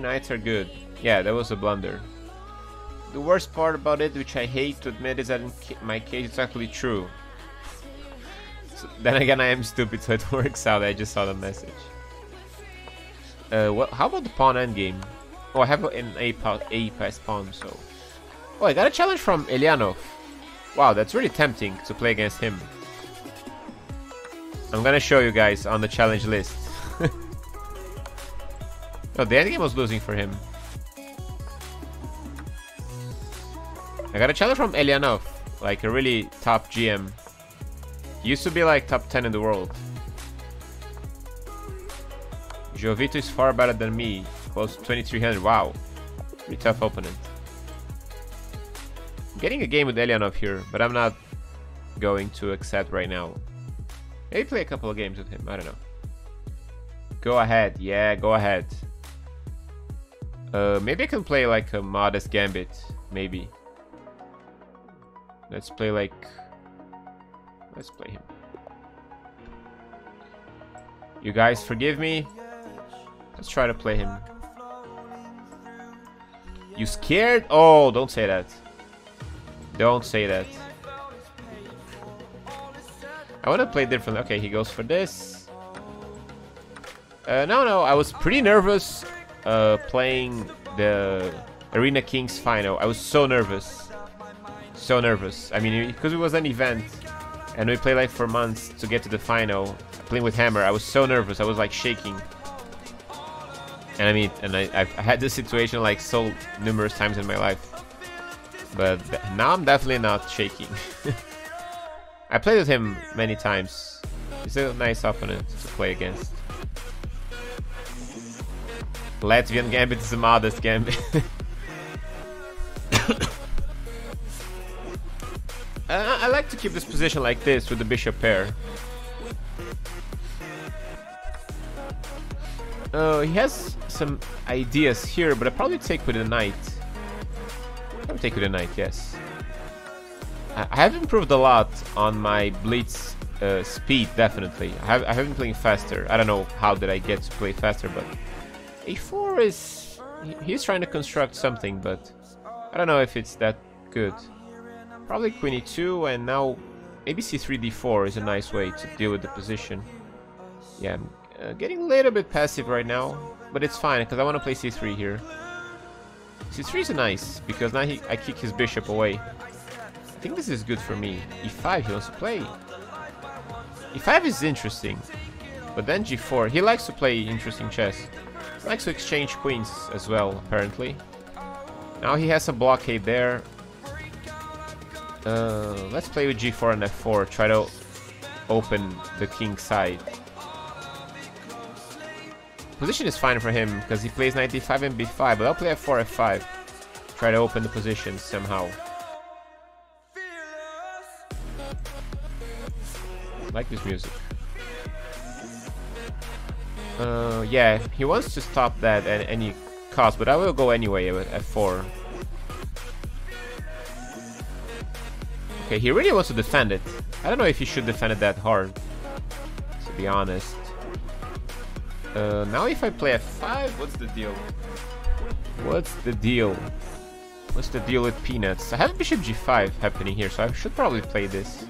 knights are good. Yeah, that was a blunder. The worst part about it, which I hate to admit, is that in my case it's actually true. So, then again, I am stupid, so it works out. I just saw the message. Well, how about the pawn endgame? Oh, I have an A pass pawn, so... Oh, I got a challenge from Eljanov. Wow, that's really tempting to play against him. I'm gonna show you guys on the challenge list. Oh, the endgame was losing for him. I got a challenge from Eljanov, like a really top GM. He used to be like top 10 in the world. Jovito is far better than me, close to 2300. Wow, pretty tough opponent. I'm getting a game with Eljanov here, but I'm not going to accept right now. Maybe play a couple of games with him, I don't know. Go ahead, yeah, go ahead. Maybe I can play like a modest gambit, maybe. Let's play like... Let's play him. You guys forgive me? Let's try to play him. You scared? Oh, don't say that. Don't say that. I want to play differently. Okay, he goes for this. No, I was pretty nervous playing the Arena Kings final. I was so nervous. So nervous. I mean, because it was an event and we played like for months to get to the final, playing with Hammer. I was so nervous. I was like shaking. And I mean, I've had this situation like so numerous times in my life. But now I'm definitely not shaking. I played with him many times. He's a nice opponent to play against. Latvian Gambit is a modest Gambit. I like to keep this position like this with the bishop pair. He has some ideas here, but I'll probably take with a knight. I'll take with a knight, yes. I have improved a lot on my Blitz speed, definitely. I have been playing faster. I don't know how did I get to play faster, but a4 is... He's trying to construct something, but I don't know if it's that good. Probably queen e2, and now maybe c3 d4 is a nice way to deal with the position. Yeah, I'm getting a little bit passive right now, but it's fine because I want to play c3 here. c3 is nice because now I kick his bishop away. I think this is good for me. e5 he wants to play. e5 is interesting, but then g4. He likes to play interesting chess. He likes to exchange queens as well, apparently. Now he has a blockade there. Let's play with g4 and f4. Try to open the king side. Position is fine for him because he plays knight d5 and b5, but I'll play f4, f5. Try to open the position somehow. I like this music. Yeah, he wants to stop that at any cost, but I will go anyway with f4. Okay, he really wants to defend it. I don't know if he should defend it that hard, to be honest. Now if I play f5, what's the deal? What's the deal? What's the deal with peanuts? I have bishop g5 happening here, so I should probably play this.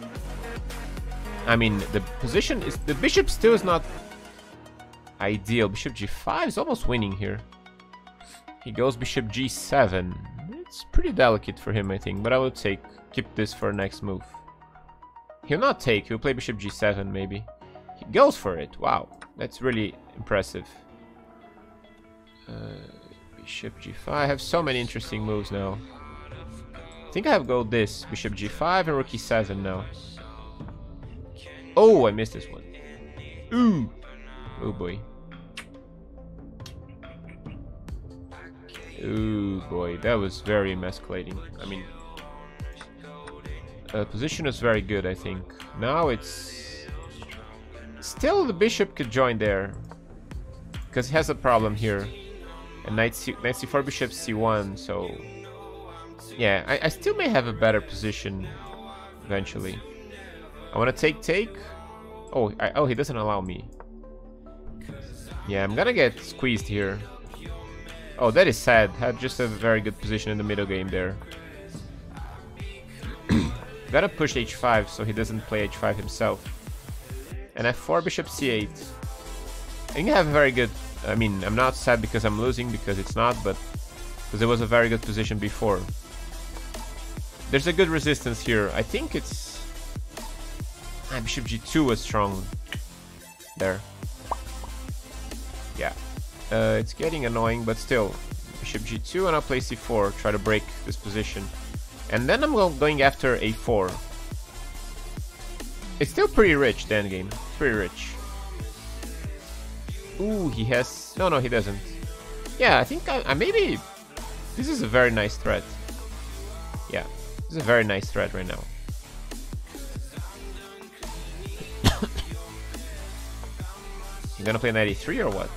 I mean, the position is... The bishop still is not ideal. Bishop g5 is almost winning here. He goes bishop g7. It's pretty delicate for him, I think, but I will keep this for next move. He'll not take, he'll play bishop g7 maybe. He goes for it. Wow, that's really impressive. Bishop g5. I have so many interesting moves now. I think I have go this. Bishop g5 and rook e7 now. Oh, I missed this one. Ooh. Oh boy. Ooh boy, that was very emasculating. I mean, position is very good, I think. Now it's... Still the bishop could join there. Because he has a problem here. And knight c4, bishop c1, so... Yeah, I still may have a better position eventually. I want to take. Oh, he doesn't allow me. Yeah, I'm gonna get squeezed here. Oh, that is sad. Had just a very good position in the middle game there. Gotta push h5 so he doesn't play h5 himself. And f4, bishop c8. I think I have a very good... I mean, I'm not sad because I'm losing, because it's not, but because it was a very good position before. There's a good resistance here. I think it's... bishop g2 was strong there. Yeah. It's getting annoying, but still. Bishop g2 and I'll play c4, try to break this position. And then I'm going after a4. It's still pretty rich, the endgame. Pretty rich. Ooh, he has... No, he doesn't. Yeah, I think I maybe... This is a very nice threat. Yeah, this is a very nice threat right now. You gonna play 93 or what?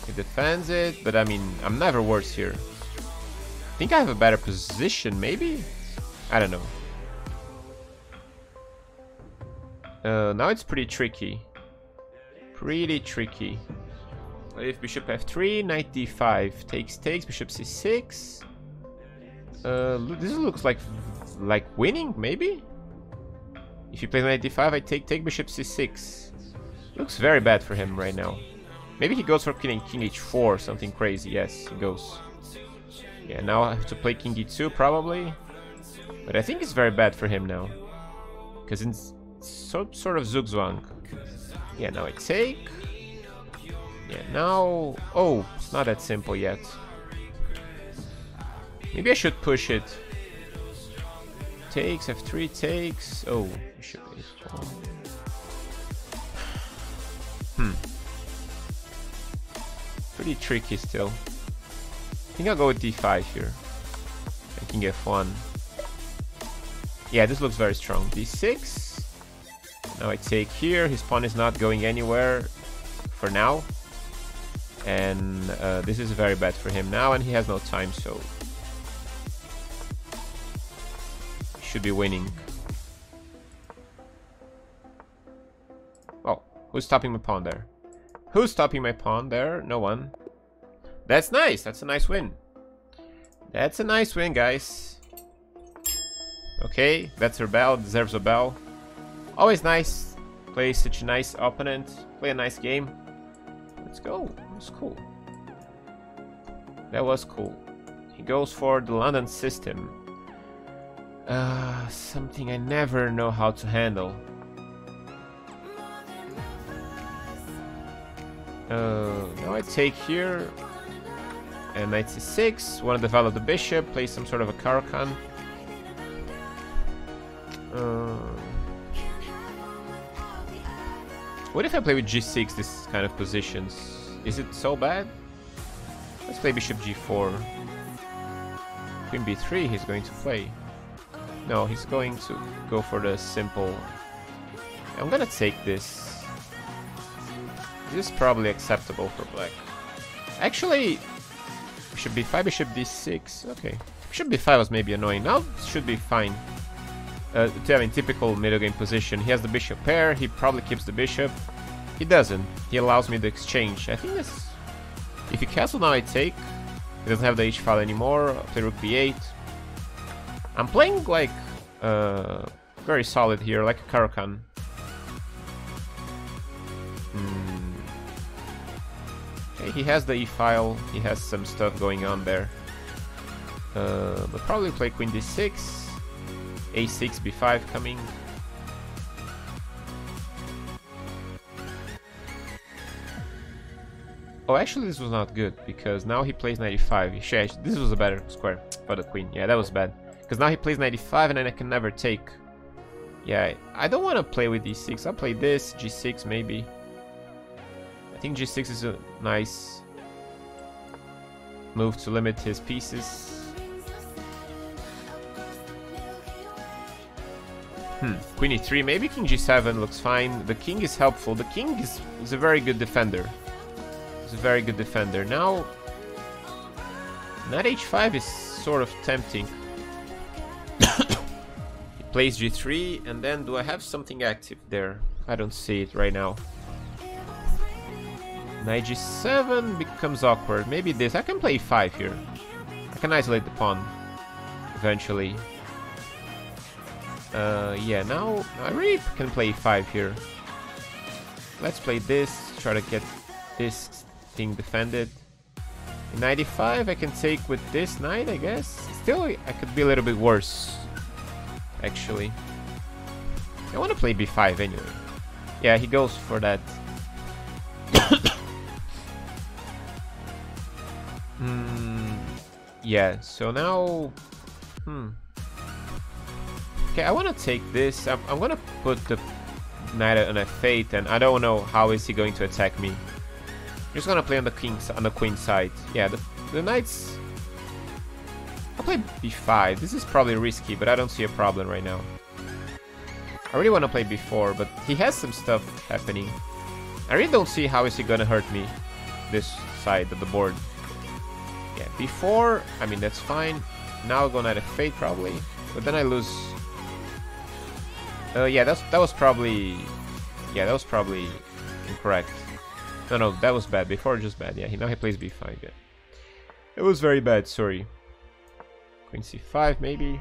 He defends it, but I mean, I'm never worse here. I think I have a better position, maybe? I don't know. Now it's pretty tricky. Pretty tricky. If bishop f3, knight d5, takes, bishop c6. This looks like winning, maybe? If he plays knight d5, I take bishop c6. Looks very bad for him right now. Maybe he goes for king h4, something crazy. Yes, he goes. Yeah, now I have to play king e2 probably. But I think it's very bad for him now. Because it's sort of zugzwang. Yeah, now I take. Yeah, now... Oh, it's not that simple yet. Maybe I should push it. Takes, f3 takes. Oh, bishop h4. Pretty tricky still. I think I'll go with d5 here. I can get f1. Yeah, this looks very strong. d6. Now I take here. His pawn is not going anywhere for now. And this is very bad for him now, and he has no time, so... he should be winning. Oh, who's stopping my pawn there? Who's stopping my pawn there? No one. That's nice. That's a nice win. That's a nice win, guys. Okay, that's her bell. Deserves a bell. Always nice. Play such a nice opponent. Play a nice game. Let's go. That was cool. That was cool. He goes for the London system. Something I never know how to handle. Now I take here. And knight c6. Want to develop the bishop. Play some sort of a Karakan. What if I play with g6, this kind of positions? Is it so bad? Let's play bishop g4. Queen b3 he's going to play. No, he's going to go for the simple... I'm gonna take this. This is probably acceptable for black. Actually, bishop b5, bishop d6. Okay. Bishop b5 was maybe annoying. Now it should be fine. To have in typical middle game position. He has the bishop pair. He probably keeps the bishop. He doesn't. He allows me the exchange. I think this... If he castle now I take. He doesn't have the h file anymore. I'll play rook b8. I'm playing like... very solid here, like a Karakan. Okay, he has the e-file. He has some stuff going on there. But probably play queen d6. a6, b5 coming. Oh, actually this was not good, because now he plays 95. This was a better square for the queen. Yeah, that was bad. Because now he plays 95 and then I can never take. Yeah, I don't want to play with d6. I'll play this, g6 maybe. I think g6 is a nice move to limit his pieces. Queen e3, maybe king g7 looks fine. The king is helpful. The king is a very good defender. He's a very good defender. Now, knight h5 is sort of tempting. He plays g3, and then do I have something active there? I don't see it right now. Knight g7 becomes awkward. Maybe this. I can play e5 here. I can isolate the pawn eventually. Yeah, now I really can play e5 here. Let's play this. Try to get this thing defended. In knight e5 I can take with this knight, I guess. Still, I could be a little bit worse, actually. I want to play b5 anyway. Yeah, he goes for that. Yeah, so now... Okay, I want to take this. I'm going to put the knight on f8, and I don't know how is he going to attack me. I'm just going to play on the queen side. Yeah, the knights... I'll play b5. This is probably risky, but I don't see a problem right now. I really want to play b4, but he has some stuff happening. I really don't see how is he going to hurt me, this side of the board. Yeah, b4, I mean, that's fine. Now I'll go knight f8 probably, but then I lose... yeah, that was probably... Yeah, that was probably incorrect. No, that was bad. Before, just bad. Yeah, now he plays b5. Yeah, it was very bad. Sorry. Queen c5 maybe.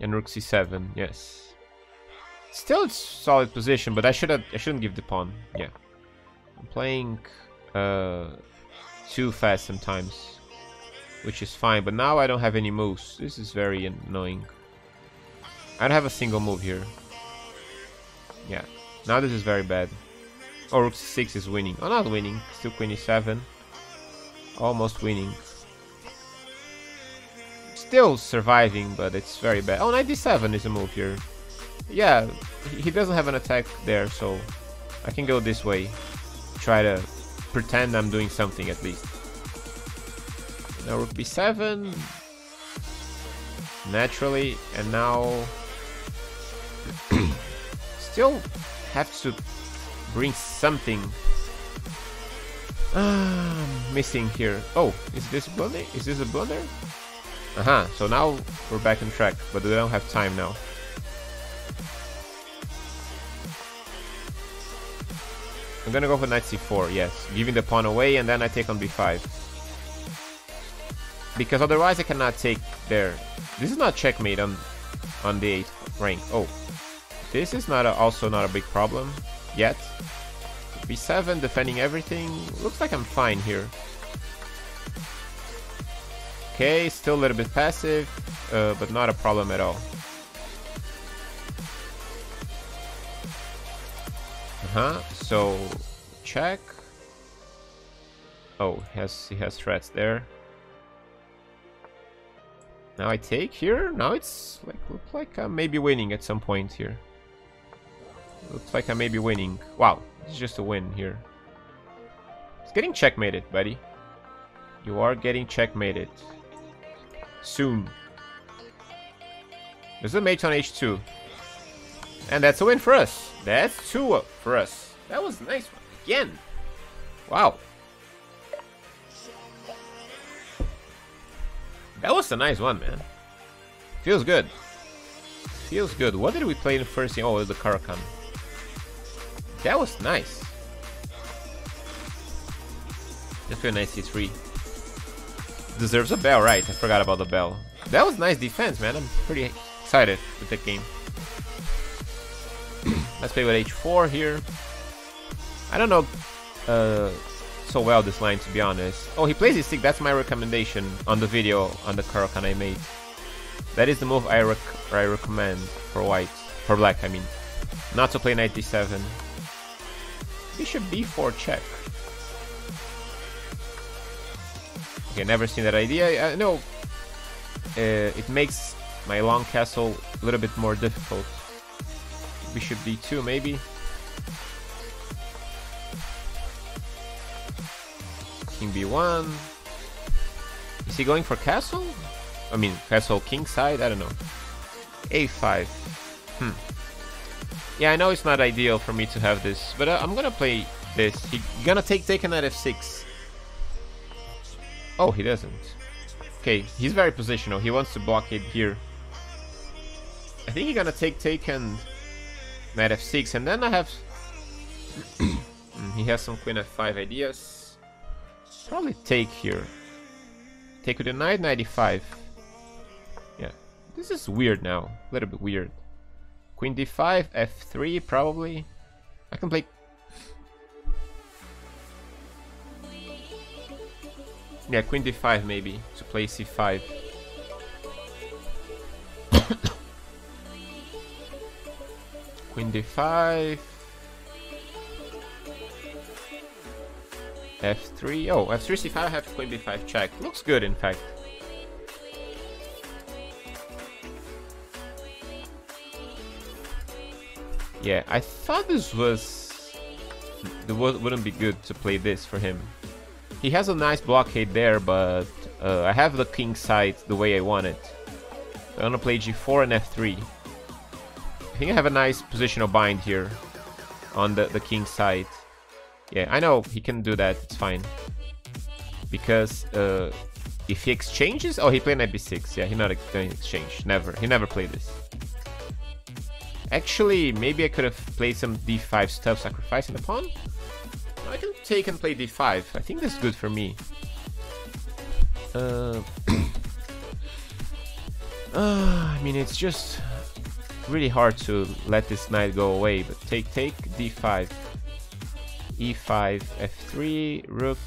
And rook c7. Yes. Still, it's solid position, but I shouldn't give the pawn. Yeah, I'm playing too fast sometimes, which is fine. But now I don't have any moves. This is very annoying. I don't have a single move here. Yeah, now this is very bad. Oh, rook c6 is winning. Oh, not winning. Still queen e7. Almost winning. Still surviving, but it's very bad. Oh, knight d7 is a move here. Yeah, he doesn't have an attack there, so I can go this way. Try to pretend I'm doing something at least. Now rook b7. Naturally, and now... Still have to bring something. Missing here. Oh, is this a blunder? Is this a blunder? So now we're back on track, but we don't have time now. I'm gonna go for knight c4, yes. Giving the pawn away, and then I take on b5. Because otherwise I cannot take there. This is not checkmate on the 8th rank. Oh, this is not also not a big problem yet. b7 defending everything. Looks like I'm fine here. Okay, still a little bit passive, but not a problem at all. So check. Oh, he has threats there. Now I take here. Now it's looks like I may be winning at some point here. Looks like I may be winning. Wow, it's just a win here. It's getting checkmated, buddy. You are getting checkmated. Soon. There's a mate on h2. And that's a win for us. That's 2 for us. That was a nice one. Again. Wow. That was a nice one, man. Feels good. Feels good. What did we play in the first game? Oh, it was the Karakan. That was nice. Just a nice c3. Deserves a bell, right? I forgot about the bell. That was nice defense, man. I'm pretty excited with that game. Let's play with h4 here. I don't know so well this line, to be honest. Oh, he plays e6. That's my recommendation on the video on the Karakan I made. That is the move I recommend for white, for black, I mean. Not to play knight d7. Bishop b4 check. Okay, never seen that idea. No, it makes my long castle a little bit more difficult. Bishop d2 maybe. King b1. Is he going for castle? I mean, castle king side? I don't know. a5. Yeah, I know it's not ideal for me to have this, but I'm gonna play this. He's gonna take a knight f6. Oh, he doesn't. Okay, he's very positional. He wants to blockade here. I think he's gonna take and knight f6, and then I have He has some queen f5 ideas. Probably take here. Take with a knight, knight e5. Yeah, this is weird now. A little bit weird. Queen d5, f3 probably. I can play... Yeah, queen d5 maybe, to play c5. Queen d5. f3. Oh, f3 c5, I have queen b5 check. Looks good, in fact. Yeah, I thought this wouldn't be good to play this for him. He has a nice blockade there, but I have the king side the way I want it. I'm gonna play g4 and f3. I think I have a nice positional bind here on the king side. Yeah, I know he can do that, it's fine. Because if he exchanges... Oh, he played knight b6. Yeah, he's not going to exchange. Never. He never played this. Actually, maybe I could have played some d5 stuff, sacrificing the pawn. I can take and play d5. I think that's good for me. I mean, it's just really hard to let this knight go away. But take d5, e5, f3, rook.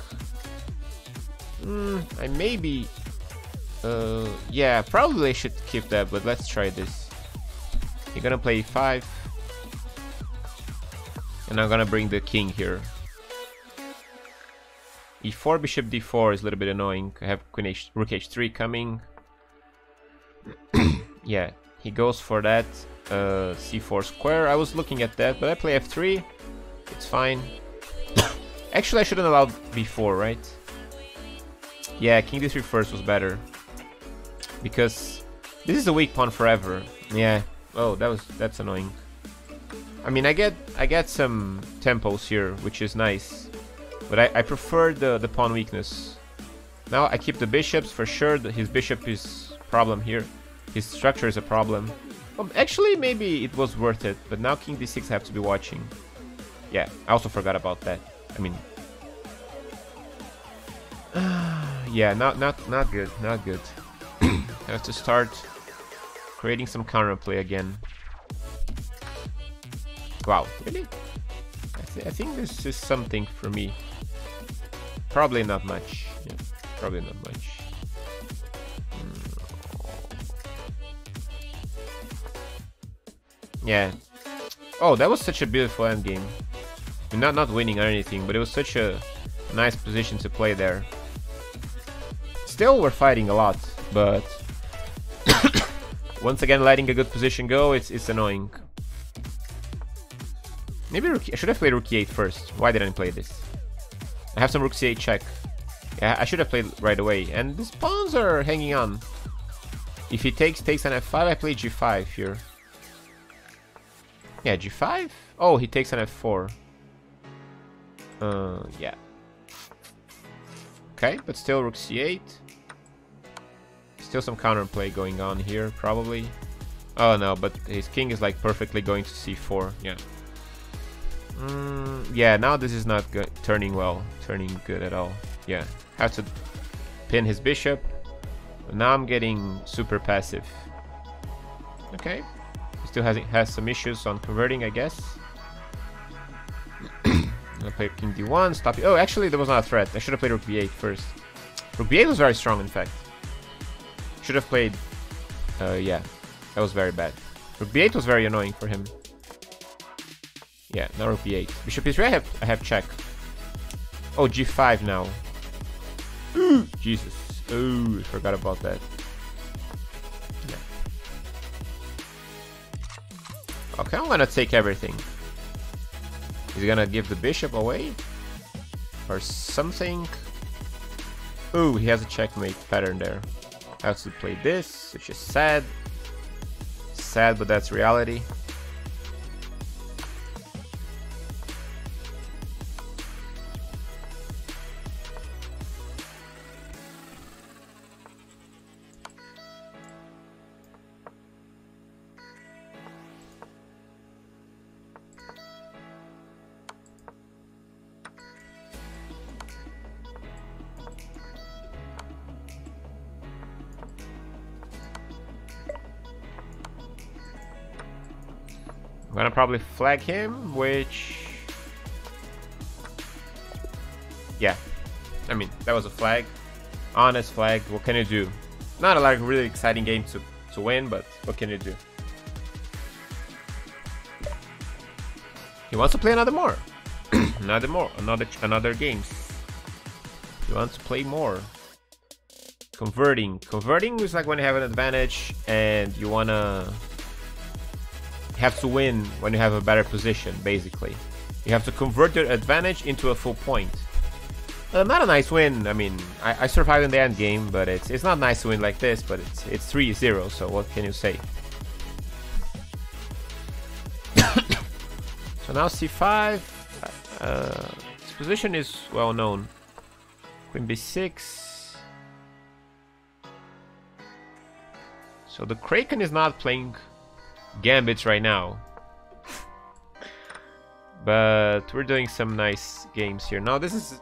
I maybe... yeah, probably I should keep that, but let's try this. You're gonna play e5. And I'm gonna bring the king here. e4, bishop d4 is a little bit annoying. I have queen h, rook h3 coming. Yeah, he goes for that. c4 square. I was looking at that, but I play f3. It's fine. Actually, I shouldn't allow b4, right? Yeah, king d3 first was better. Because this is a weak pawn forever. Yeah. Oh, that's annoying. I mean, I get some tempos here, which is nice. But I prefer the pawn weakness. Now I keep the bishops for sure. His bishop is a problem here. His structure is a problem. Actually, maybe it was worth it. But now king d6 I have to be watching. Yeah, I also forgot about that. I mean, yeah, not good, not good. I have to start creating some counterplay again. Wow, really? I think this is something for me. Probably not much. Yeah, probably not much. Yeah. Oh, that was such a beautiful endgame. I mean, not winning or anything, but it was such a nice position to play there. Still, we're fighting a lot, but once again, letting a good position go, it's annoying. Maybe I should have played rook e8 first. Why didn't I play this? I have some rook c8 check. Yeah, I should have played right away. And these pawns are hanging on. If he takes on f5, I play g5 here. Yeah, g5? Oh, he takes on f4. Yeah. Okay, but still rook c8. Still some counterplay going on here, probably. Oh no, but his king is like perfectly going to c4. Yeah. Yeah, now this is not good, turning good at all. Yeah, have to pin his bishop. But now I'm getting super passive. Okay, he still has some issues on converting, I guess. I'll play king d1, stop it. Oh, actually, there was not a threat. I should have played rook b8 first. Rook b8 was very strong, in fact. Should have played... yeah, that was very bad. Rook b8 was very annoying for him. Yeah, now rook b8. Bishop e3, I have check. Oh, g5 now. Jesus. Oh, I forgot about that. Yeah. Okay, I'm gonna take everything. He's gonna give the bishop away? Or something? Ooh, he has a checkmate pattern there. I have to play this, which is sad. Sad, but that's reality. I'm gonna probably flag him, which... yeah, I mean, that was a flag. Honest flag, what can you do? Not a like really exciting game to win, but what can you do? He wants to play another more. another games. He wants to play more. Converting is like when you have an advantage and you have to win when you have a better position. Basically, you have to convert your advantage into a full point. Not a nice win. I mean, I survived in the end game, but it's not nice to win like this. But it's 3-0. So what can you say? So now c5. This position is well known. Queen b6. So the Kraken is not playing gambits right now, but we're doing some nice games here. Now this is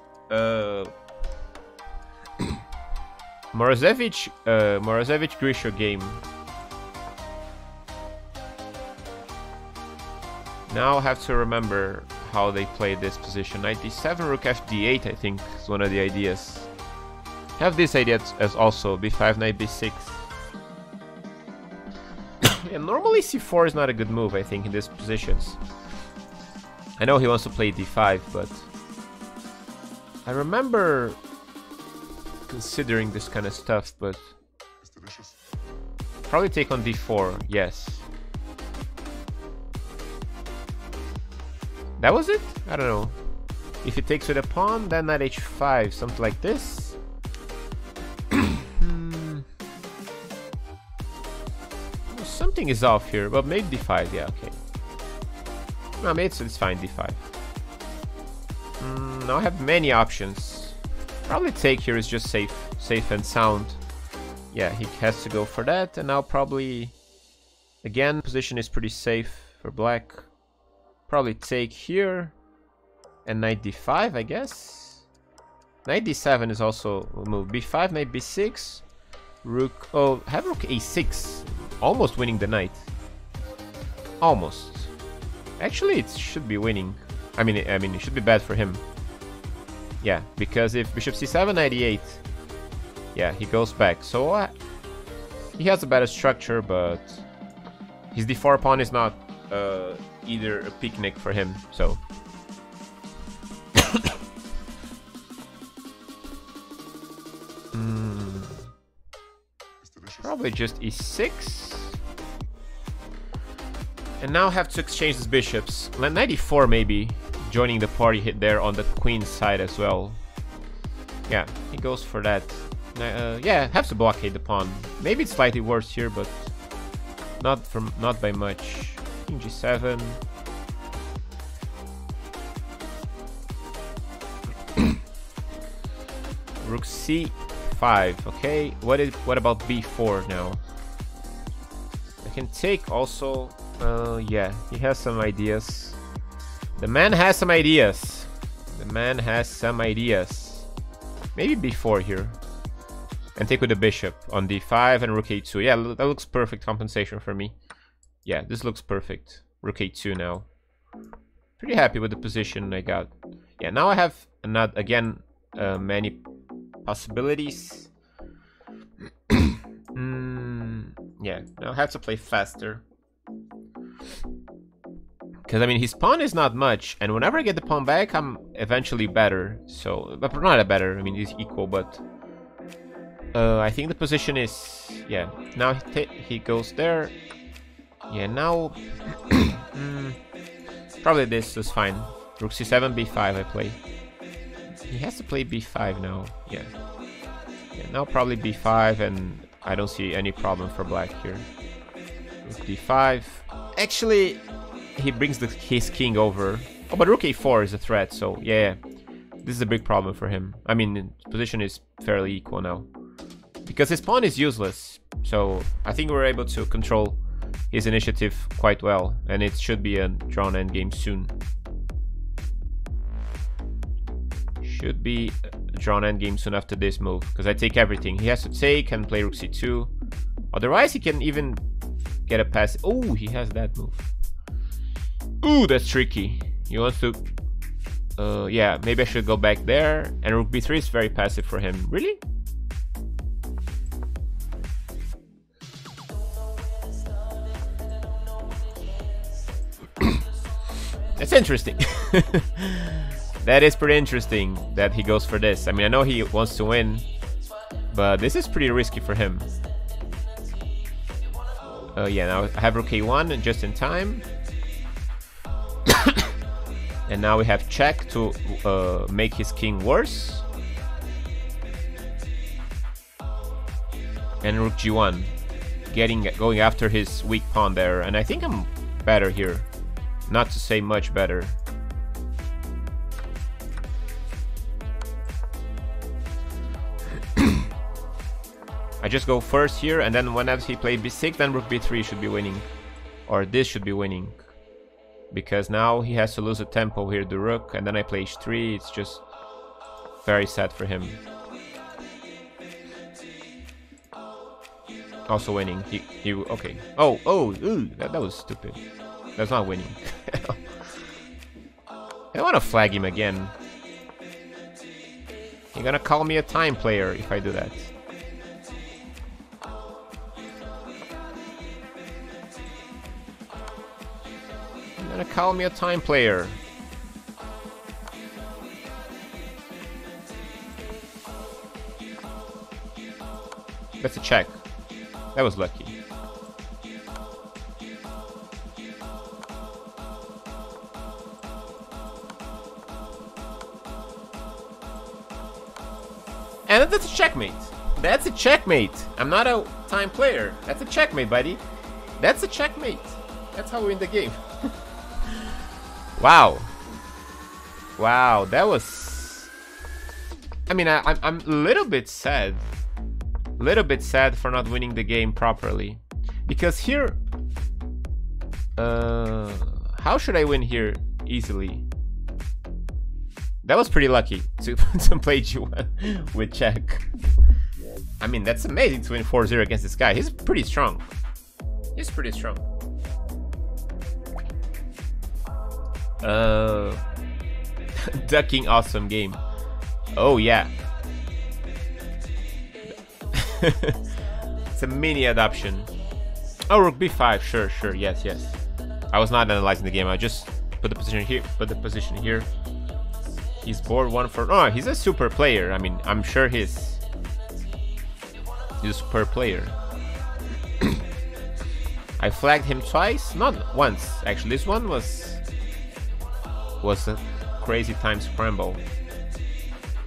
Morozevich Grisho game. Now I have to remember how they play this position. Knight d7, rook fd8, I think is one of the ideas. Have this idea as also b5, knight b6. Yeah, normally c4 is not a good move, I think, in these positions. I know he wants to play d5, but I remember considering this kind of stuff, but probably take on d4, yes. That was it? I don't know. If he takes with a pawn, then knight h5, something like this. Something is off here, but maybe d5, yeah, okay. No, maybe it's fine, d5. Now I have many options. Probably take here is just safe and sound. Yeah, he has to go for that, and now probably... again, position is pretty safe for black. Probably take here, and knight d5, I guess. Knight d7 is also a move. b5, knight b6, rook... oh, have rook a6. Almost winning the knight. Almost. Actually, it should be winning. I mean, it should be bad for him. Yeah, because if bishop c7, knight e8, yeah, he goes back. So he has a better structure, but his d4 pawn is not either a picnic for him. So probably just e6. And now have to exchange his bishops. Knight e4 maybe joining the party hit there on the queen's side as well. Yeah, he goes for that. Yeah, have to blockade the pawn. Maybe it's slightly worse here, but not by much. King g7. Rook c5. Okay, what about b4 now? I can take also. Yeah, he has some ideas. The man has some ideas. The man has some ideas. Maybe b4 here. And take with the bishop on d5 and rook a2. Yeah, that looks perfect compensation for me. Yeah, this looks perfect. Rook a2 now. Pretty happy with the position I got. Yeah, now I have many possibilities. Yeah, now I have to play faster. Because, I mean, his pawn is not much, and whenever I get the pawn back, I'm eventually better. So, but not a better, I mean, he's equal, but... I think the position is... yeah, now he goes there. Yeah, now... probably this is fine. Rook c7, b5 I play. He has to play b5 now, yeah. Yeah, now probably b5, and I don't see any problem for black here. Rook d5. Actually... he brings his king over. Oh, but rook a4 is a threat, so yeah, this is a big problem for him. I mean, his position is fairly equal now. Because his pawn is useless, so I think we're able to control his initiative quite well, and it should be a drawn endgame soon. Should be a drawn endgame soon after this move, because I take everything. He has to take and play rook c2. Otherwise, he can even get a pass. Oh, he has that move. Ooh, that's tricky. He wants to... yeah, maybe I should go back there. And rook b3 is very passive for him. Really? That's interesting. That is pretty interesting that he goes for this. I mean, I know he wants to win, but this is pretty risky for him. Yeah, now I have rook a1 and just in time. And now we have check to make his king worse. And rook g1, going after his weak pawn there. And I think I'm better here, not to say much better. I just go first here, and then whenever he plays b6, then rook b3 should be winning, or this should be winning, because now he has to lose a tempo here, the rook, and then I play h3. It's just very sad for him. Also winning. He okay. Ooh, that was stupid. That's not winning. I don't want to flag him again. You're gonna call me a time player if I do that. You're gonna call me a time player. That's a check. That was lucky. And that's a checkmate. That's a checkmate. I'm not a time player. That's a checkmate, buddy. That's a checkmate. That's how we win the game. Wow. Wow, that was... I mean, I'm a little bit sad. A little bit sad for not winning the game properly. Because here... how should I win here easily? That was pretty lucky to play g1 with check. I mean, that's amazing to win 4-0 against this guy. He's pretty strong. He's pretty strong. Ducking, awesome game. Oh yeah. It's a mini adoption. Oh, rook b5. Sure. Yes. I was not analyzing the game. I just put the position here. He's board 1 for... Oh, he's a super player. I mean, I'm sure he's a super player. I flagged him twice. Not once, actually. This one was a crazy time scramble.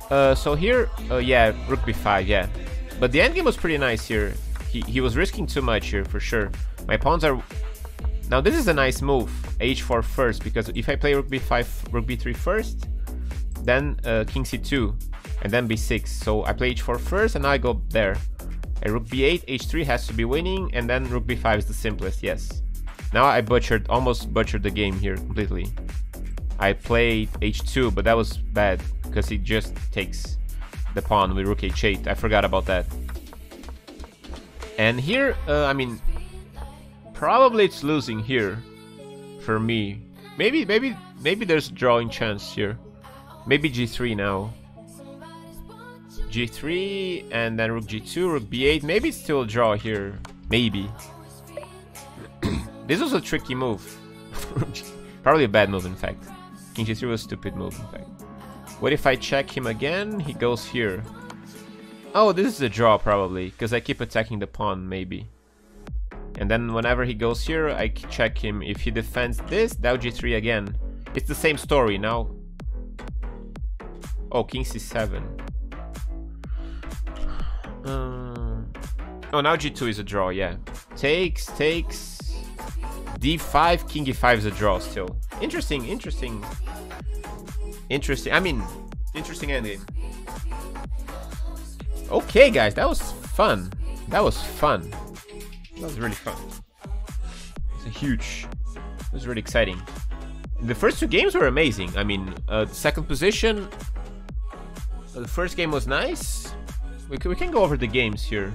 So here, yeah, rook b5, yeah. But the endgame was pretty nice here. He was risking too much here, for sure. My pawns are... Now, this is a nice move. h4 first, because if I play rook b5, rook b3 first, then king c2, and then b6. So I play h4 first, and now I go there. And rook b8, h3 has to be winning, and then rook b5 is the simplest, yes. Now I almost butchered the game here completely. I played h2, but that was bad, because he just takes the pawn with rook h8. I forgot about that. And here, I mean, probably it's losing here for me. Maybe there's a drawing chance here. Maybe g3 now. g3 and then rook g2, rook b8. Maybe it's still a draw here. Maybe. This was a tricky move. Probably a bad move, in fact. King g3 was a stupid move, in fact. What if I check him again? He goes here. Oh, this is a draw, probably, because I keep attacking the pawn, maybe. And then whenever he goes here, I check him. If he defends this, now g3 again. It's the same story now. Oh, king c7. Oh, now g2 is a draw, yeah. Takes. d5, king e5 is a draw still. Interesting. I mean, interesting endgame. Okay, guys, that was fun. That was really fun. It was really exciting. The first two games were amazing. I mean, the second position... The first game was nice. We can go over the games here.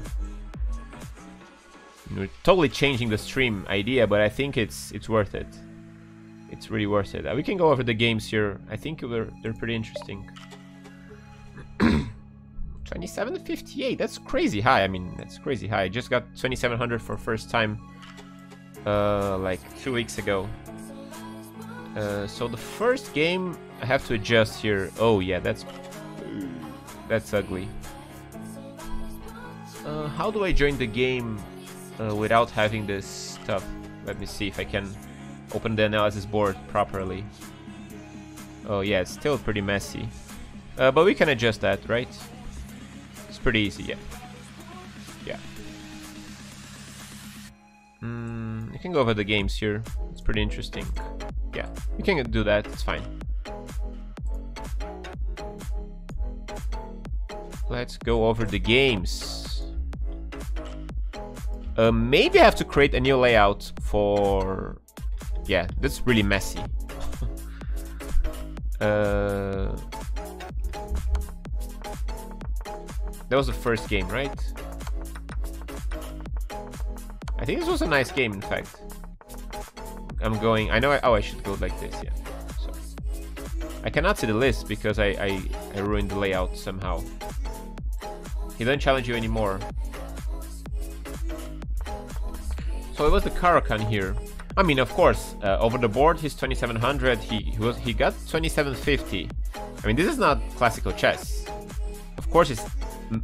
We're totally changing the stream idea, but I think it's worth it. it's really worth it. We can go over the games here. I think they're pretty interesting. 2758, that's crazy high. I mean, that's crazy high. I just got 2700 for first time like 2 weeks ago. So the first game I have to adjust here. Oh yeah, that's ugly. How do I join the game without having this stuff? Let me see if I can open the analysis board properly. Oh yeah, it's still pretty messy. But we can adjust that, right? It's pretty easy, yeah. Yeah. You can go over the games here. It's pretty interesting. Yeah, you can do that, it's fine. Let's go over the games. Maybe I have to create a new layout for... Yeah, that's really messy. That was the first game, right? I think this was a nice game, in fact. I'm going... I know... I should go like this, yeah. So, I cannot see the list because I ruined the layout somehow. He doesn't challenge you anymore. So it was the Karakan here. I mean, of course, over the board he's 2700. He got 2750. I mean, this is not classical chess. Of course, it's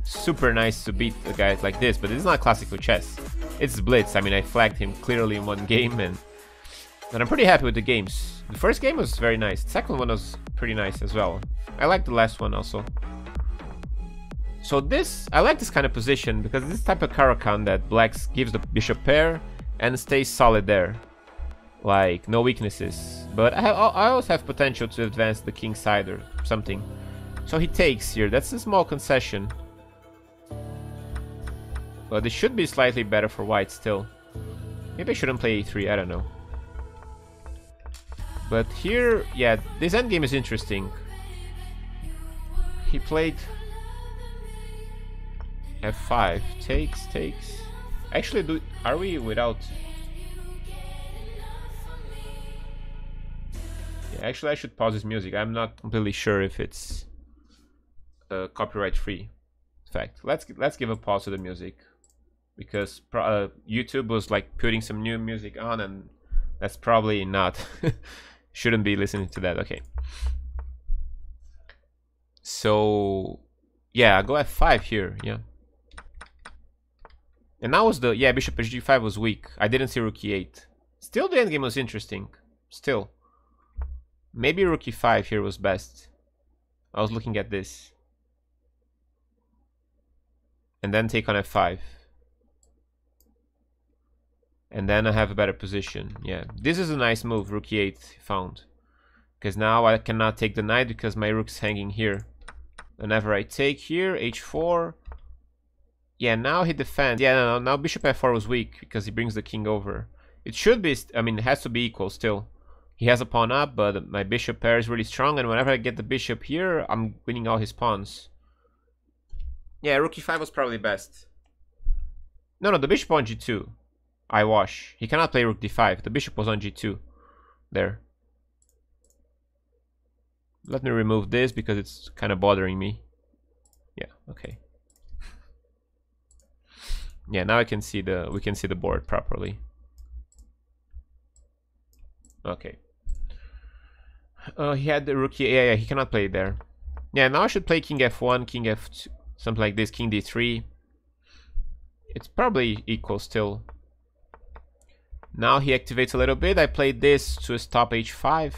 super nice to beat a guy like this, but this is not classical chess. It's Blitz. I mean, I flagged him clearly in one game, and I'm pretty happy with the games. The first game was very nice. The second one was pretty nice as well. I like the last one also. So this, I like this kind of position because this type of Karakan that blacks gives the bishop pair and stays solid there. Like, no weaknesses. But I always have potential to advance the king side or something. So he takes here. That's a small concession. But it should be slightly better for white still. Maybe I shouldn't play e3, I don't know. But here, yeah, this endgame is interesting. He played f5, takes. Actually, are we without... Yeah, actually I should pause this music. I'm not completely sure if it's copyright free. In fact, let's give a pause to the music. Because YouTube was like putting some new music on, and that's probably not... Shouldn't be listening to that, okay. So, yeah, go f5 here, yeah. And that was the... Yeah, bishop h5 was weak. I didn't see rook e8. Still, the endgame was interesting. Still. Maybe rook e5 here was best. I was looking at this. And then take on f5. And then I have a better position. Yeah, this is a nice move, rook e8 found. Because now I cannot take the knight because my rook's hanging here. Whenever I take here, h4. Yeah, now he defends. Yeah, no, now bishop f4 was weak because he brings the king over. It should be, I mean, it has to be equal still. He has a pawn up, but my bishop pair is really strong, and whenever I get the bishop here, I'm winning all his pawns. Yeah, rook e5 was probably best. No, the bishop on g2. I wash. He cannot play rook d5. The bishop was on g2. There. Let me remove this because it's kind of bothering me. Yeah, okay. Yeah, now we can see the board properly. Okay. He had the rook. Yeah, he cannot play there. Yeah, now I should play king f1, king f2, something like this, king d3. It's probably equal still. Now he activates a little bit. I played this to stop h5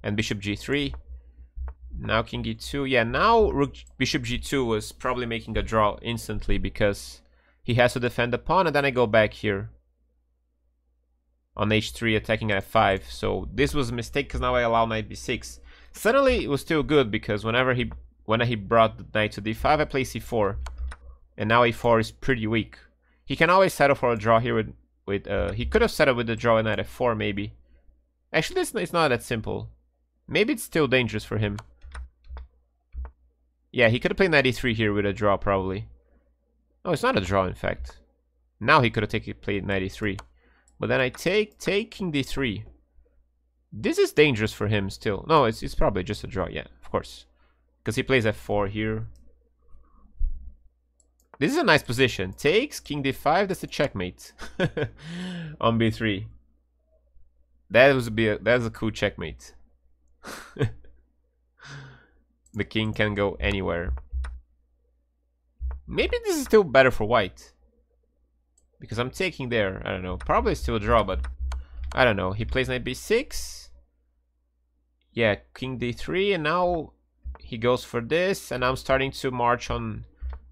and bishop g3. Now king e2. Yeah, now rook bishop g2 was probably making a draw instantly because he has to defend the pawn, and then I go back here on h3 attacking f5. So this was a mistake because now I allow knight b6. Suddenly it was still good because when he brought the knight to d5, I play c4, and now a4 is pretty weak. He can always settle for a draw here with he could have settled with the draw and knight f4 maybe. Actually, it's not that simple. Maybe it's still dangerous for him. Yeah, he could have played knight e3 here with a draw probably. No, it's not a draw in fact. Now he could have played knight e3. But then I take king d3. This is dangerous for him still. No, it's probably just a draw, yeah, of course. Because he plays f4 here. This is a nice position. Takes, king d5, that's a checkmate. On b3. That's a cool checkmate. The king can go anywhere. Maybe this is still better for white. Because I'm taking there, I don't know. Probably still a draw, but I don't know. He plays knight b6. Yeah, king d3, and now he goes for this, and I'm starting to march on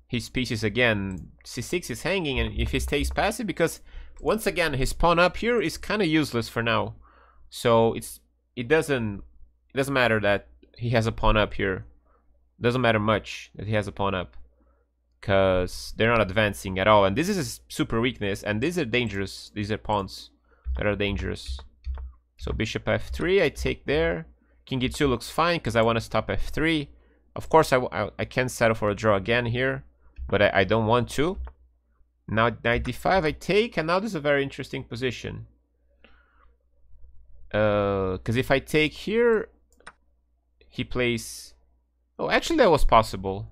his pieces again. c6 is hanging, and if he stays passive, because once again his pawn up here is kind of useless for now. So it doesn't matter that he has a pawn up here. It doesn't matter much that he has a pawn up, because they're not advancing at all, and this is a super weakness, and these are dangerous. These are pawns that are dangerous. So bishop f3, I take there. King e2 looks fine because I want to stop f3. Of course I can settle for a draw again here, but I don't want to. Now knight d5 I take, and now this is a very interesting position. Because if I take here, he plays... Oh, actually that was possible.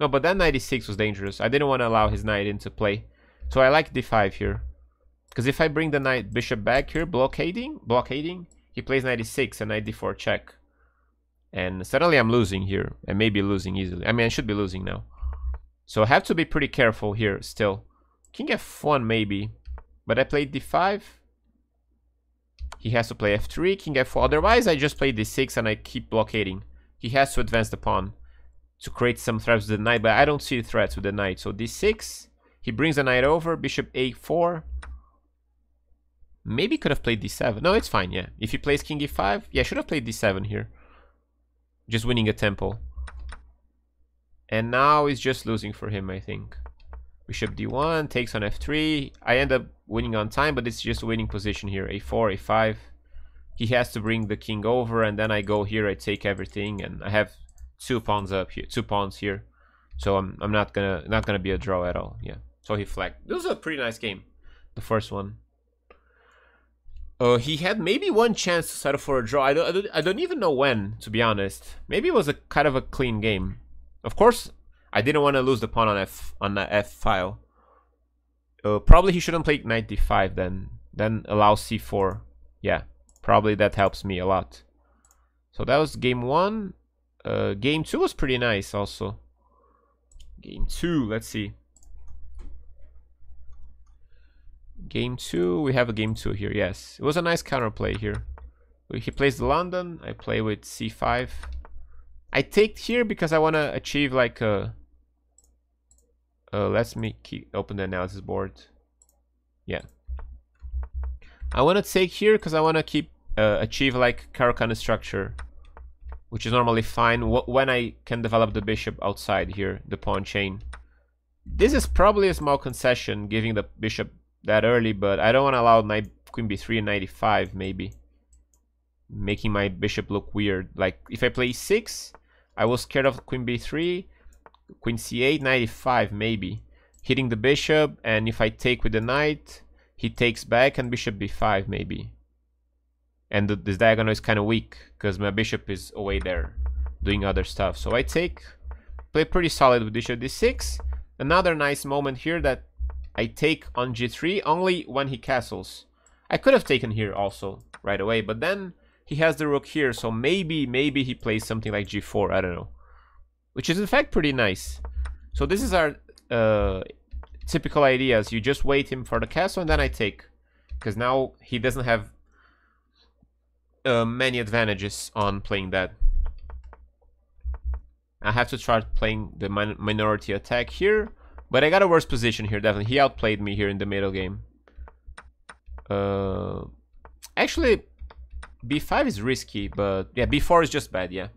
No, but that knight e6 was dangerous. I didn't want to allow his knight into play. So I like d5 here. Because if I bring the knight bishop back here, blockading, he plays knight e6 and knight d4 check. And suddenly I'm losing here. I may be losing easily. I mean, I should be losing now. So I have to be pretty careful here still. King f1 maybe. But I played d5. He has to play f3, king f4. Otherwise, I just play d6 and I keep blockading. He has to advance the pawn to create some threats with the knight, but I don't see threats with the knight. So d6, he brings the knight over, bishop a4. Maybe could have played d7. No, it's fine, yeah. If he plays king e5, yeah, I should have played d7 here. Just winning a tempo. And now it's just losing for him, I think. Bishop d1, takes on f3. I end up winning on time, but it's just a winning position here. a4, a5. He has to bring the king over, and then I go here, I take everything, and I have two pawns up here, 2 pawns here. So I'm not gonna be a draw at all. Yeah. So he flagged. This was a pretty nice game, the first one. He had maybe one chance to settle for a draw. I don't even know when, to be honest. Maybe it was a kind of a clean game. Of course, I didn't want to lose the pawn on the f file. Probably he shouldn't play knight d5 then. Then allow c4. Yeah, probably that helps me a lot. So that was game 1. Game 2 was pretty nice also. Game 2, let's see. Game 2, we have a game 2 here, yes. It was a nice counterplay here. He plays the London, I play with c5. I take here because I want to achieve like a... let me open the analysis board. Yeah. I want to take here because I want to achieve like Karakana structure, which is normally fine when I can develop the bishop outside here, the pawn chain. This is probably a small concession, giving the bishop that early, but I don't want to allow knight queen b3 and knight e5 maybe, making my bishop look weird. Like if I play e6, I was scared of queen b3, queen c8, knight e5 maybe, hitting the bishop, and if I take with the knight, he takes back and bishop b5 maybe. And this diagonal is kind of weak because my bishop is away there doing other stuff. So I play pretty solid with bishop d6. Another nice moment here that I take on g3 only when he castles. I could have taken here also right away, but then he has the rook here, so maybe he plays something like g4, I don't know. Which is in fact pretty nice. So this is our typical ideas. You just wait him for the castle and then I take. Because now he doesn't have many advantages on playing that. I have to try playing the minority attack here. But I got a worse position here, definitely. He outplayed me here in the middle game. Actually, b5 is risky, but yeah, b4 is just bad, yeah.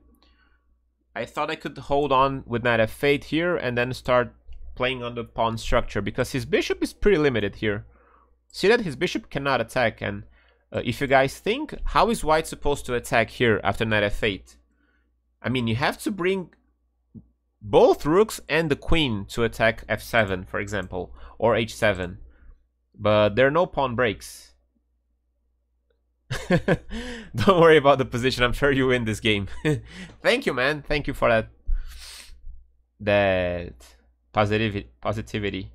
I thought I could hold on with knight f8 here and then start playing on the pawn structure, because his bishop is pretty limited here. See that his bishop cannot attack, and if you guys think, how is white supposed to attack here after knight f8? I mean, you have to bring both rooks and the queen to attack f7, for example, or h7. But there are no pawn breaks. Don't worry about the position. I'm sure you win this game. Thank you, man. Thank you for that positivity.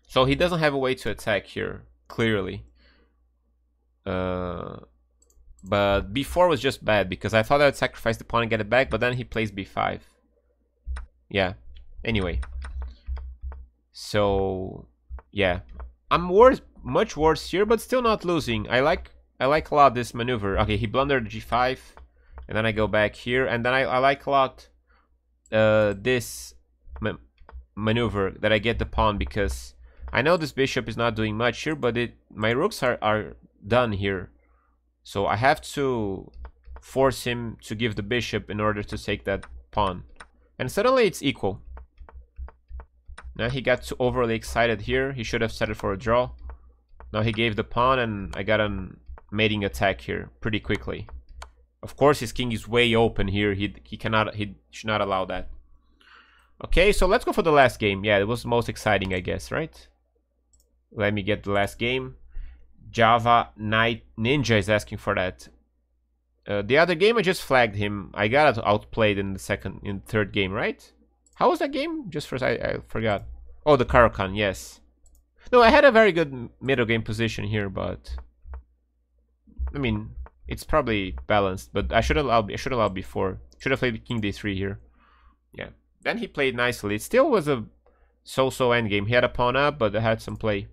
So he doesn't have a way to attack here, clearly. But b4 was just bad because I thought I would sacrifice the pawn and get it back, but then he plays b5. Yeah. Anyway. So yeah, I'm much worse here, but still not losing. I like a lot this maneuver. Okay, he blundered g5, and then I go back here, and then I like a lot this maneuver that I get the pawn, because I know this bishop is not doing much here, but my rooks are done here, so I have to force him to give the bishop in order to take that pawn, and suddenly it's equal. Now he got too overly excited here. He should have set it for a draw. Now he gave the pawn, and I got a mating attack here pretty quickly. Of course, his king is way open here. He should not allow that. Okay, so let's go for the last game. Yeah, it was the most exciting, I guess, right? Let me get the last game. Java Knight Ninja is asking for that. The other game I just flagged him. I got outplayed in the third game, right? How was that game? Just first, I forgot. Oh, the Karakan, yes. No, I had a very good middle game position here, but I mean, it's probably balanced. But I should have allowed before. Should have played King D3 here. Yeah. Then he played nicely. It still was a so-so endgame. He had a pawn up, but I had some play.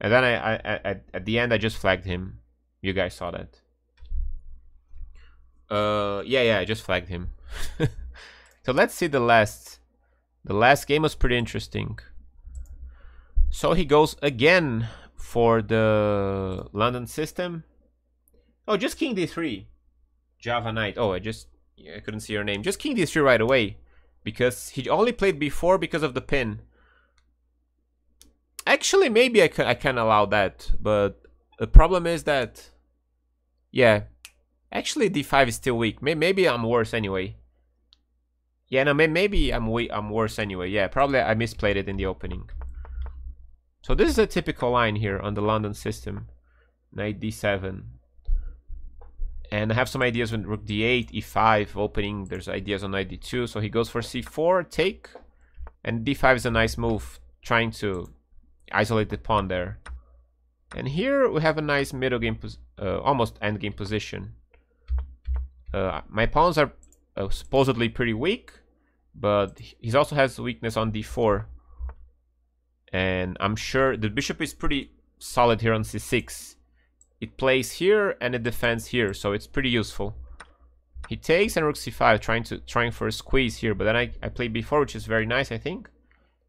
And then at the end I just flagged him. You guys saw that. Yeah, I just flagged him. So let's see the last. The last game was pretty interesting. So he goes again for the London system. Oh, just King D3. Java Knight. Oh, I couldn't see your name. Just King D3 right away, because he only played before because of the pin. Actually, maybe I can allow that, but the problem is that, yeah, actually D5 is still weak. Maybe I'm worse anyway. Yeah, no, maybe I'm worse anyway. Yeah, probably I misplayed it in the opening. So this is a typical line here on the London system. Knight D7. And I have some ideas on Rook D8, E5, opening. There's ideas on Knight D2. So he goes for C4, take. And D5 is a nice move, trying to isolate the pawn there. And here we have a nice middle game, almost end game position. My pawns are supposedly pretty weak, but he also has weakness on D4. And I'm sure the bishop is pretty solid here on C6. It plays here and it defends here, so it's pretty useful. He takes and Rook C5, trying for a squeeze here, but then I play B4, which is very nice, I think.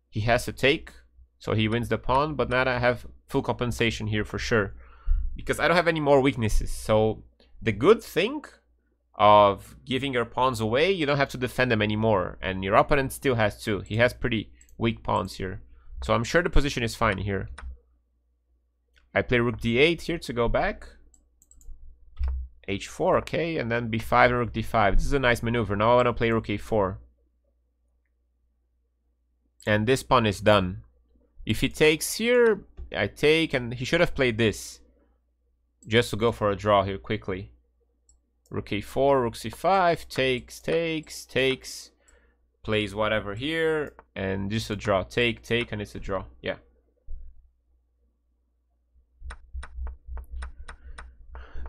He has to take, so he wins the pawn, but now I have full compensation here for sure, because I don't have any more weaknesses. So the good thing of giving your pawns away, you don't have to defend them anymore, and your opponent still has to. He has pretty weak pawns here, so I'm sure the position is fine here. I play Rook D8 here to go back. H4, okay, and then B5 and Rook D5. This is a nice maneuver. Now I want to play Rook A4. And this pawn is done. If he takes here, I take, and he should have played this, just to go for a draw here quickly. Rook A4, Rook C5, takes, plays whatever here, and just a draw. Take, and it's a draw. Yeah.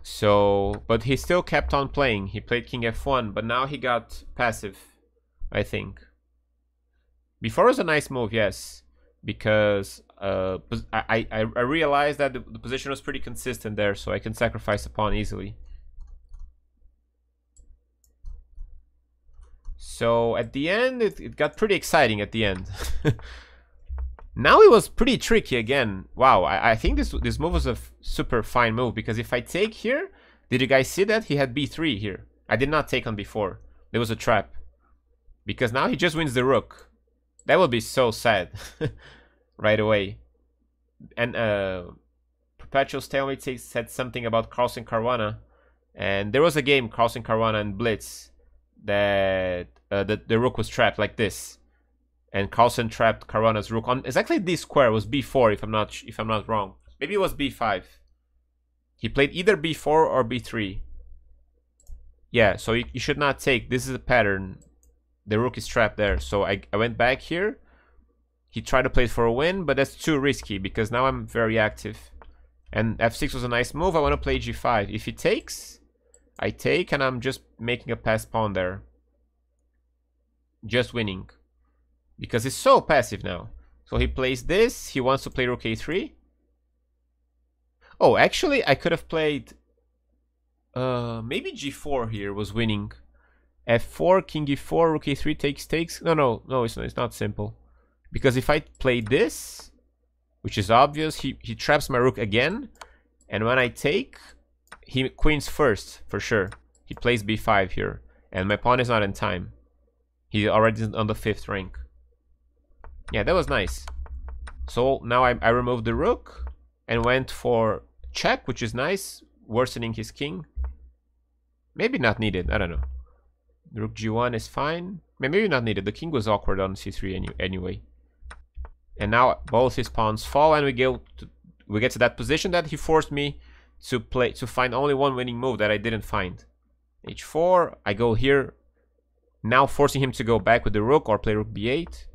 So, but he still kept on playing. He played King F1, but now he got passive, I think. Before was a nice move, yes, because I realized that the position was pretty consistent there, so I can sacrifice a pawn easily. So at the end, it got pretty exciting at the end. Now it was pretty tricky again. Wow, I think this move was a super fine move, because if I take here, did you guys see that? He had B3 here. I did not take on B4. There was a trap. Because now he just wins the rook. That would be so sad. Right away. And Perpetual Stalemate said something about Carlsen Caruana. And there was a game, Carlsen Caruana and Blitz, that the rook was trapped like this. And Carlsen trapped Caruana's rook on exactly this square. It was B4 if I'm not wrong. Maybe it was B5. He played either b4 or b3. Yeah, so you should not take. This is a pattern. The rook is trapped there. So I went back here. He tried to play it for a win, but that's too risky because now I'm very active. And f6 was a nice move. I want to play g5. If he takes, I take, and I'm just making a pass pawn there. Just winning. Because he's so passive now. So he plays this. He wants to play rook a3. Oh, actually, I could have played... maybe g4 here was winning. f4, king e4, rook a3 takes. No, it's not simple. Because if I play this, which is obvious, he traps my rook again. And when I take, he queens first, for sure. He plays b5 here. And my pawn is not in time. He's already on the 5th rank. Yeah, that was nice. So now I removed the rook and went for check, which is nice. Worsening his king. Maybe not needed, I don't know. Rook g1 is fine. Maybe not needed. The king was awkward on c3 anyway. And now both his pawns fall, and we get to that position that he forced me to find only one winning move that I didn't find. h4, I go here, now forcing him to go back with the rook or play rook b8.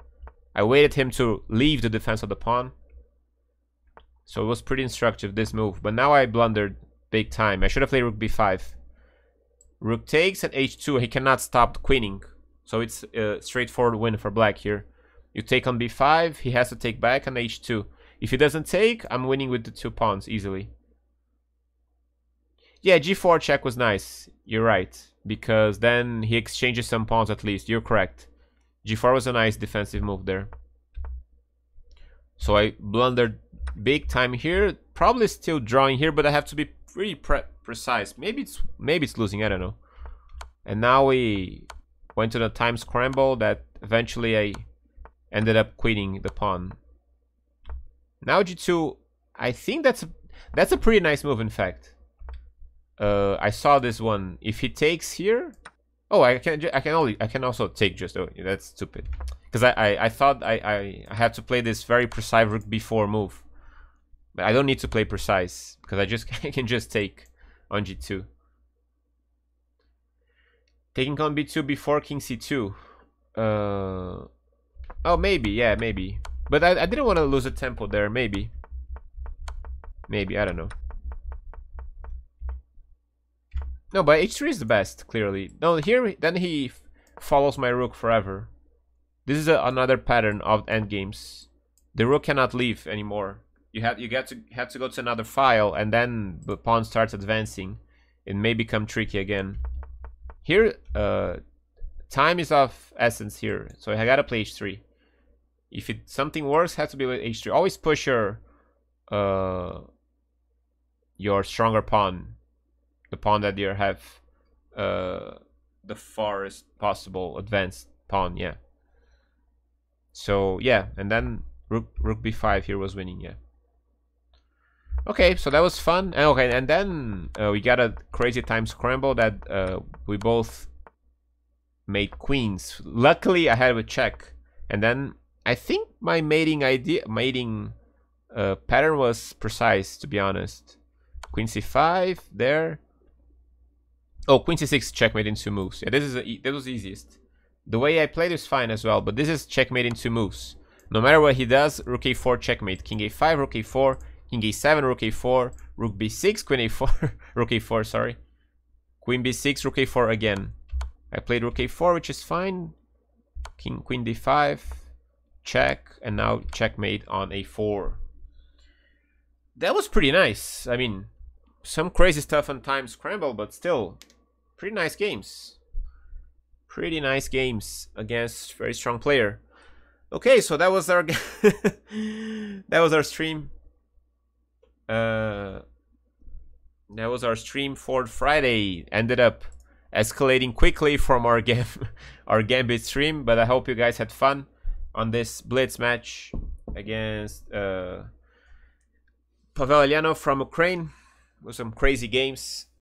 I waited him to leave the defense of the pawn. So it was pretty instructive, this move. But now I blundered big time. I should have played rook b5. Rook takes at h2. He cannot stop queening. So it's a straightforward win for black here. You take on b5. He has to take back on h2. If he doesn't take, I'm winning with the 2 pawns easily. Yeah, g4 check was nice. You're right. Because then he exchanges some pawns at least. You're correct. g4 was a nice defensive move there. So I blundered big time here. Probably still drawing here, but I have to be pretty precise. Maybe it's losing, I don't know. And now we went to the time scramble that eventually I ended up quitting the pawn. Now g2, I think that's a pretty nice move, in fact. I saw this one. If he takes here, oh, I can also take just. Oh, that's stupid. Because I thought I had to play this very precise rook b4 move, but I don't need to play precise because I can just take on g2. Taking on b2 before king c2. Oh, maybe, yeah, maybe. But I didn't want to lose a tempo there. Maybe, I don't know. No, but h3 is the best, clearly. No, here then he follows my rook forever. This is another pattern of endgames. The rook cannot leave anymore. You have to go to another file, and then the pawn starts advancing. It may become tricky again. Here, time is of essence here, so I gotta play h3. If something works, has to be with h3. Always push your stronger pawn, the pawn that you have the farthest possible advanced pawn. Yeah. So yeah, and then rook b5 here was winning. Yeah. Okay, so that was fun. Okay, and then we got a crazy time scramble that we both made queens. Luckily, I had a check, and then I think my mating pattern was precise, to be honest. Queen c5 there. Oh, queen c6 checkmate in 2 moves. Yeah, that was easiest. The way I played is fine as well, but this is checkmate in 2 moves. No matter what he does, rook a4 checkmate. King a5, rook a4, king a7, rook a4, rook b6, queen a4, rook a4, sorry. Queen b6, rook a4 again. I played rook a4, which is fine. Queen d5, check, and now checkmate on a4. That was pretty nice. I mean, some crazy stuff on time scramble, but still, pretty nice games. Pretty nice games against very strong player. Okay, so that was our that was our stream. That was our stream for Friday. Ended up escalating quickly from our Gambit stream, but I hope you guys had fun on this Blitz match against Pavel Eljanov from Ukraine. With some crazy games.